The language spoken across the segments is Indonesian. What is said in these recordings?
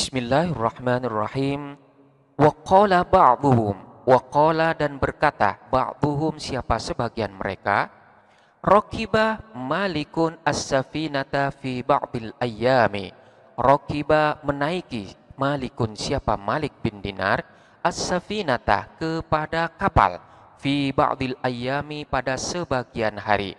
Bismillahirrahmanirrahim. Wa qala ba'dhum, wa qala dan berkata ba'dhum siapa sebagian mereka, rakiba malikun as-safinata fi ba'dil ayyami. Rakiba menaiki malikun siapa Malik bin Dinar as-safinata kepada kapal fi ba'dil ayyami pada sebagian hari.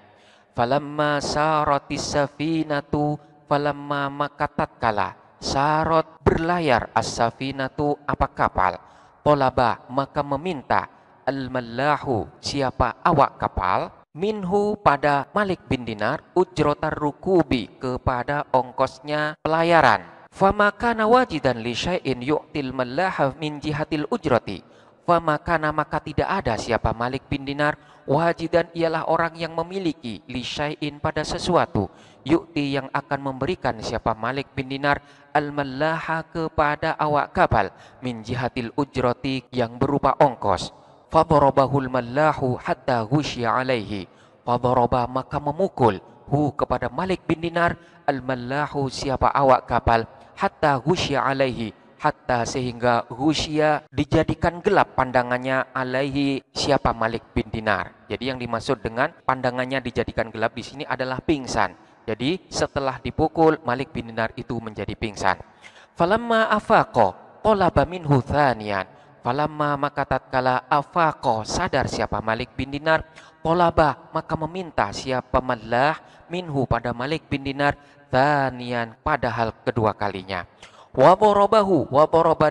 Falamma saratis safinatu, falamma maka tatkala sarot berlayar as-safinatu apa kapal, tolaba maka meminta al-mallahu siapa awak kapal, minhu pada Malik bin Dinar ujrotar rukubi kepada ongkosnya pelayaran. Famakana wajidan li syai'in yu'til mallaha min jihatil ujrati. Famakana maka tidak ada siapa Malik bin Dinar wajidan ialah orang yang memiliki li syai'in pada sesuatu yu'ti yang akan memberikan siapa Malik bin Dinar al-mallaha kepada awak kapal min jihatil ujrati yang berupa ongkos. Fadharabahul mallahu hatta ghusya alaihi. Fadharaba maka memukul hu kepada Malik bin Dinar al-mallahu siapa awak kapal hatta ghusya alaihi, hatta sehingga ghusya dijadikan gelap pandangannya alaihi siapa Malik bin Dinar. Jadi yang dimaksud dengan pandangannya dijadikan gelap di sini adalah pingsan. Jadi setelah dipukul Malik bin Dinar itu menjadi pingsan. Falamma afaqa talaba minhu thaniyan. Falamma maka tatkala afaqa sadar siapa Malik bin Dinar, talaba maka meminta siapa mallah minhu pada Malik bin Dinar thaniyan pada hal kedua kalinya. Wa dharabahu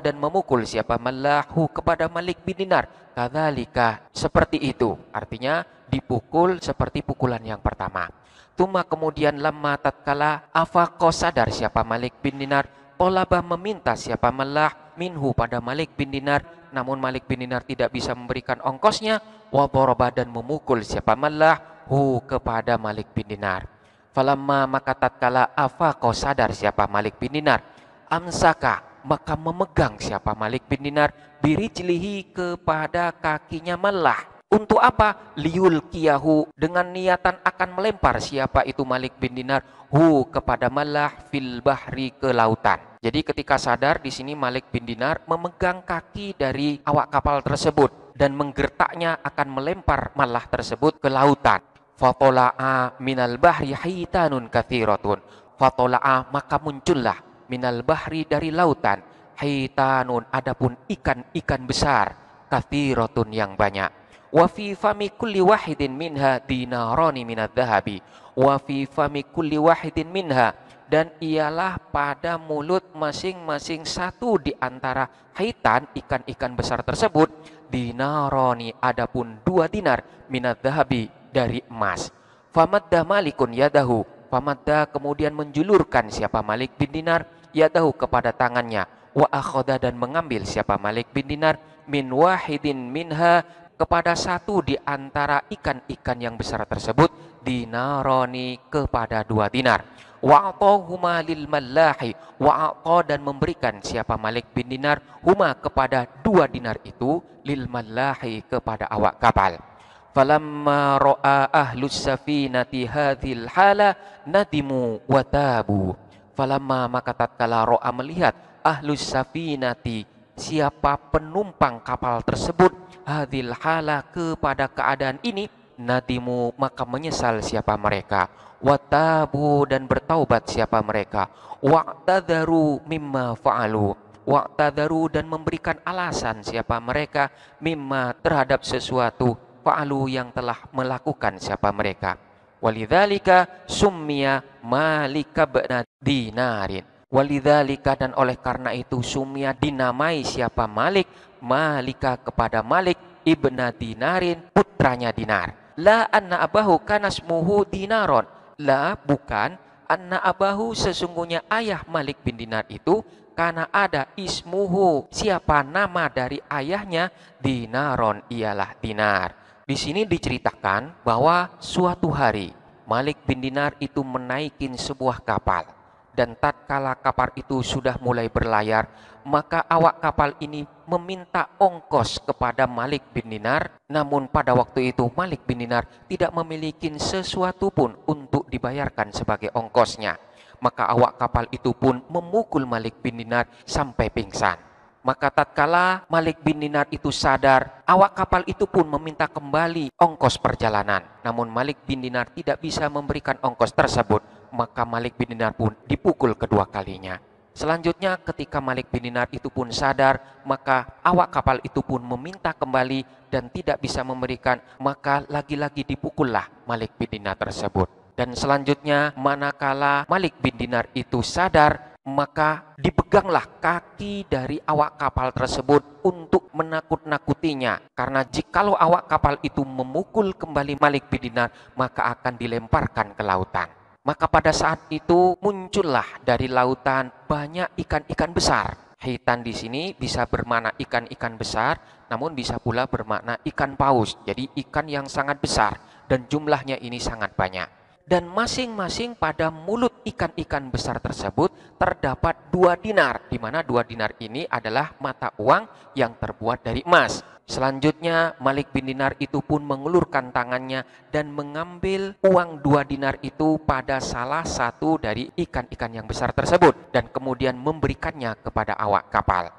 dan memukul siapa mallahu kepada Malik bin Dinar kadzalika seperti itu, artinya dipukul seperti pukulan yang pertama. Tuma kemudian lamma tatkala afaqa sadar siapa Malik bin Dinar, tolaba meminta siapa mallah minhu pada Malik bin Dinar, namun Malik bin Dinar tidak bisa memberikan ongkosnya. Wa dharaba dan memukul siapa mallah hu kepada Malik bin Dinar. Falamma maka tatkala afaqa sadar siapa Malik bin Dinar, amsaka maka memegang siapa Malik bin Dinar birijlihi kepada kakinya mallah. Untuk apa? Liul kiyahu dengan niatan akan melempar siapa itu Malik bin Dinar hu kepada mallah fil bahri ke lautan. Jadi ketika sadar di sini Malik bin Dinar memegang kaki dari awak kapal tersebut dan menggertaknya akan melempar mallah tersebut ke lautan. Fatola'a minal bahri haitanun kathiratun. Fatola'a maka muncullah minal bahri dari lautan haitanun adapun ikan-ikan besar kathiratun yang banyak. Wa fi fami kulli wahidin minha dinarani minadz dhahabi. Wa fi fami kulli wahidin minha dan ialah pada mulut masing-masing satu di antara haitan ikan-ikan besar tersebut dinarani adapun 2 dinar minadz dhahabi dari emas. Famadda Malikun yadahu. Famadda kemudian menjulurkan siapa Malik bin Dinar yadahu kepada tangannya. Wa akhadha dan mengambil siapa Malik bin Dinar min wahidin minha kepada satu di antara ikan-ikan yang besar tersebut dinaroni kepada 2 dinar. Wa'atahuma lil mallahi, wa'ata dan memberikan siapa Malik bin Dinar huma kepada 2 dinar itu lil mallahi kepada awak kapal. Falamma ra'a ahlus safinati hadhil hala nadimu wa tabu. Falamma maka tatkala ra'a melihat ahlus safinati siapa penumpang kapal tersebut hadhil hala kepada keadaan ini, nadimu maka menyesal siapa mereka, watabu dan bertaubat siapa mereka, wa'tadharu mimma fa'alu, wa'tadharu dan memberikan alasan siapa mereka mimma terhadap sesuatu fa'alu yang telah melakukan siapa mereka. Walidzalika summiya Malika bin Dinarin. Walidzalika dan oleh karena itu sumia dinamai siapa Malik Malika kepada Malik ibna Dinarin putranya Dinar. La anna abahu kanasmuhu Dinaron. La bukan anna abahu sesungguhnya ayah Malik bin Dinar itu karena ada ismuhu siapa nama dari ayahnya Dinaron ialah Dinar. Di sini diceritakan bahwa suatu hari Malik bin Dinar itu menaikin sebuah kapal. Dan tatkala kapal itu sudah mulai berlayar, maka awak kapal ini meminta ongkos kepada Malik bin Dinar. Namun pada waktu itu Malik bin Dinar tidak memiliki sesuatu pun untuk dibayarkan sebagai ongkosnya. maka awak kapal itu pun memukul Malik bin Dinar sampai pingsan. Maka tatkala Malik bin Dinar itu sadar, awak kapal itu pun meminta kembali ongkos perjalanan. Namun Malik bin Dinar tidak bisa memberikan ongkos tersebut, maka Malik bin Dinar pun dipukul kedua kalinya. Selanjutnya ketika Malik bin Dinar itu pun sadar, maka awak kapal itu pun meminta kembali dan tidak bisa memberikan, maka lagi-lagi dipukullah Malik bin Dinar tersebut. Dan selanjutnya manakala Malik bin Dinar itu sadar, maka dipeganglah kaki dari awak kapal tersebut untuk menakut-nakutinya. Karena jikalau awak kapal itu memukul kembali Malik bin Dinar, maka akan dilemparkan ke lautan. Maka pada saat itu muncullah dari lautan banyak ikan-ikan besar. Hitan di sini bisa bermakna ikan-ikan besar, namun bisa pula bermakna ikan paus. Jadi ikan yang sangat besar dan jumlahnya ini sangat banyak. Dan masing-masing pada mulut ikan-ikan besar tersebut terdapat 2 dinar, di mana 2 dinar ini adalah mata uang yang terbuat dari emas. Selanjutnya Malik bin Dinar itu pun mengulurkan tangannya dan mengambil uang 2 dinar itu pada salah satu dari ikan-ikan yang besar tersebut dan kemudian memberikannya kepada awak kapal.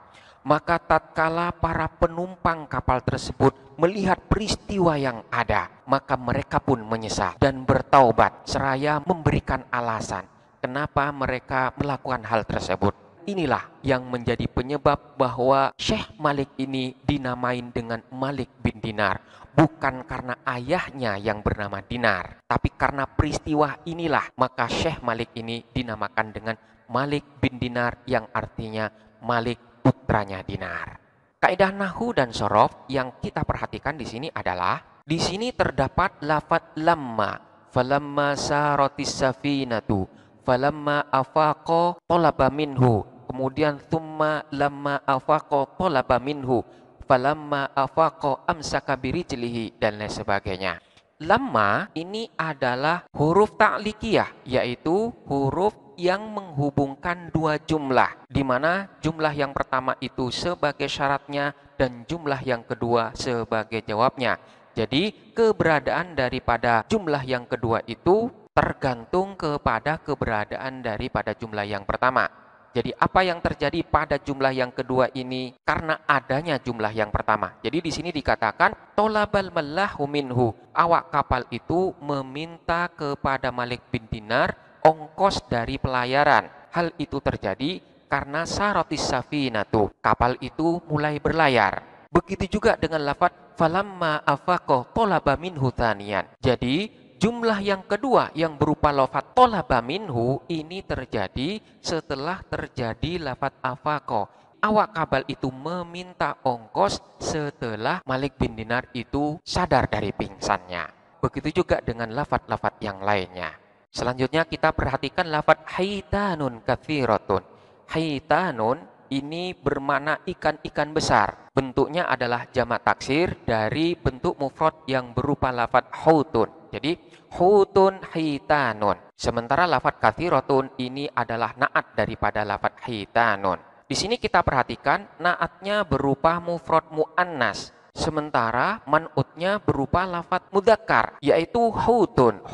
Maka tatkala para penumpang kapal tersebut melihat peristiwa yang ada, maka mereka pun menyesal dan bertaubat seraya memberikan alasan kenapa mereka melakukan hal tersebut. Inilah yang menjadi penyebab bahwa Syekh Malik ini dinamain dengan Malik bin Dinar. Bukan karena ayahnya yang bernama Dinar, tapi karena peristiwa inilah maka Syekh Malik ini dinamakan dengan Malik bin Dinar yang artinya Malik putranya Dinar. Kaidah nahwu dan shorof yang kita perhatikan di sini adalah di sini terdapat lafadz lamma, falamma saratis safinatu, falamma afaqa talaba minhu, kemudian thumma lamma afaqa talaba minhu, falamma afaqa amsaka birijlihi dan lain sebagainya. Lamma ini adalah huruf ta'likiyah, yaitu huruf yang menghubungkan 2 jumlah, di mana jumlah yang pertama itu sebagai syaratnya dan jumlah yang kedua sebagai jawabnya. Jadi keberadaan daripada jumlah yang kedua itu tergantung kepada keberadaan daripada jumlah yang pertama. Jadi apa yang terjadi pada jumlah yang kedua ini karena adanya jumlah yang pertama. Jadi di sini dikatakan tolabal mallahu minhu. Awak kapal itu meminta kepada Malik bin Dinar ongkos dari pelayaran. Hal itu terjadi karena saratis safinatu. Kapal itu mulai berlayar. Begitu juga dengan lafaz falamma afaqa talaba minhu thaniyan. Jadi jumlah yang kedua yang berupa lafaz talaba minhu ini terjadi setelah terjadi lafaz afaqa. Awak kapal itu meminta ongkos setelah Malik bin Dinar itu sadar dari pingsannya. Begitu juga dengan lafaz-lafaz yang lainnya. Selanjutnya kita perhatikan lafaz haitanun katsiratun. Haitanun ini bermakna ikan-ikan besar. Bentuknya adalah jamak taksir dari bentuk mufrad yang berupa lafaz hautun. Jadi hutun haitanun. Sementara lafaz katsiratun ini adalah naat daripada lafaz haitanun. Di sini kita perhatikan naatnya berupa mufrad muannas. Sementara man'utnya berupa lafaz mudzakkar, yaitu hutun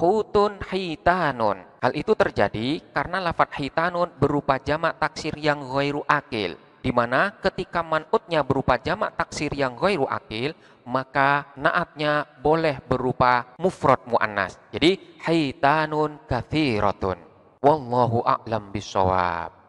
hitanun. Hal itu terjadi karena lafaz hitanun berupa jamak taksir yang ghairu akil, di mana ketika man'utnya berupa jamak taksir yang ghairu akil, maka naatnya boleh berupa mufrad muannas. Jadi hitanun katsiratun. Wallahu a'lam bishawab.